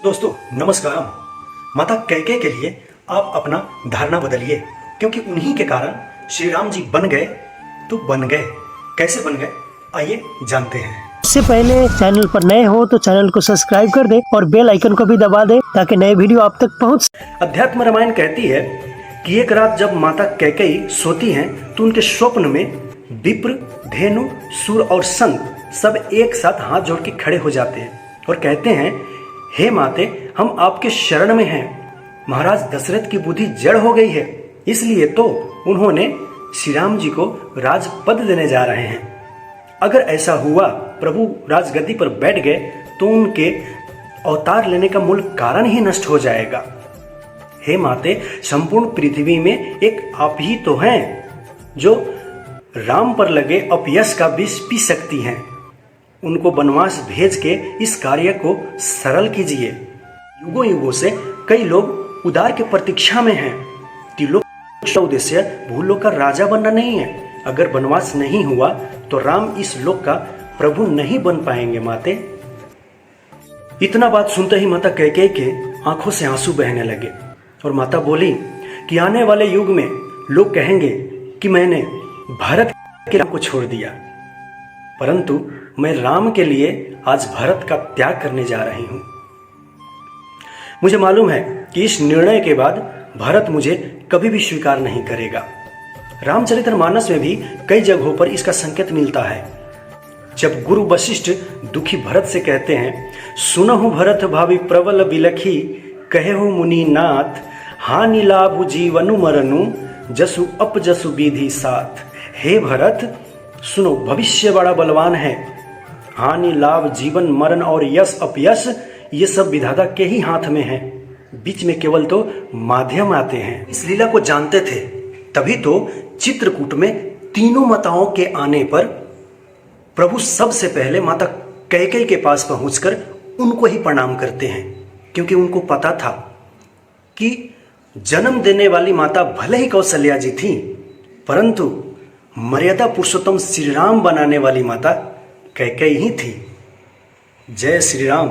दोस्तों नमस्कार। माता कैकेयी के लिए आप अपना धारणा बदलिए, क्योंकि उन्हीं के कारण श्री राम जी बन गए तो बन गए। कैसे बन गए आइए जानते हैं। इससे पहले चैनल पर नए हो तो चैनल को सब्सक्राइब कर दे और बेल आइकन को भी दबा दे ताकि नए वीडियो आप तक पहुंच। अध्यात्म रामायण कहती है कि एक रात जब माता कैकेयी सोती हैं तो उनके स्वप्न में विप्र, धेनु, सूर और शंख सब एक साथ हाथ जोड़ के खड़े हो जाते हैं और कहते हैं, हे माते, हम आपके शरण में हैं। महाराज दशरथ की बुद्धि जड़ हो गई है, इसलिए तो उन्होंने श्री राम जी को राजपद देने जा रहे हैं। अगर ऐसा हुआ, प्रभु राजगद्दी पर बैठ गए तो उनके अवतार लेने का मूल कारण ही नष्ट हो जाएगा। हे माते, संपूर्ण पृथ्वी में एक आप ही तो हैं जो राम पर लगे अपयश का विष पी सकती हैं। उनको वनवास भेज के इस कार्य को सरल कीजिए। युगों युगों से कई लोग उदार के प्रतीक्षा में हैं। त्रिलोक का उद्देश्य भूलोक का राजा बनना नहीं है। अगर वनवास नहीं हुआ तो राम इस लोक का प्रभु नहीं बन पाएंगे। माते, इतना बात सुनते ही माता कैकेयी के आंखों से आंसू बहने लगे और माता बोली कि आने वाले युग में लोग कहेंगे कि मैंने भरत के राम को छोड़ दिया, परंतु मैं राम के लिए आज भरत का त्याग करने जा रही हूं। मुझे मालूम है कि इस निर्णय के बाद भरत मुझे कभी भी स्वीकार नहीं करेगा। रामचरितमानस में भी कई जगहों पर इसका संकेत मिलता है। जब गुरु वशिष्ठ दुखी भरत से कहते हैं, सुनहु भरत भावी प्रबल बिलखी, कहे हो मुनि नाथ, हानि लाभ जीवनु मरनु, जसु अपजसु विधि साथ। हे भरत सुनो, भविष्य बड़ा बलवान है। हानि लाभ जीवन मरण और यश अपयश ये सब विधाता के ही हाथ में है। बीच में केवल तो माध्यम आते हैं। इस लीला को जानते थे, तभी तो चित्रकूट में तीनों माताओं के आने पर प्रभु सबसे पहले माता कैकेयी के पास पहुंचकर उनको ही प्रणाम करते हैं, क्योंकि उनको पता था कि जन्म देने वाली माता भले ही कौशल्या जी थी, परंतु मर्यादा पुरुषोत्तम श्री राम बनाने वाली माता कैकेयी ही थी। जय श्री राम।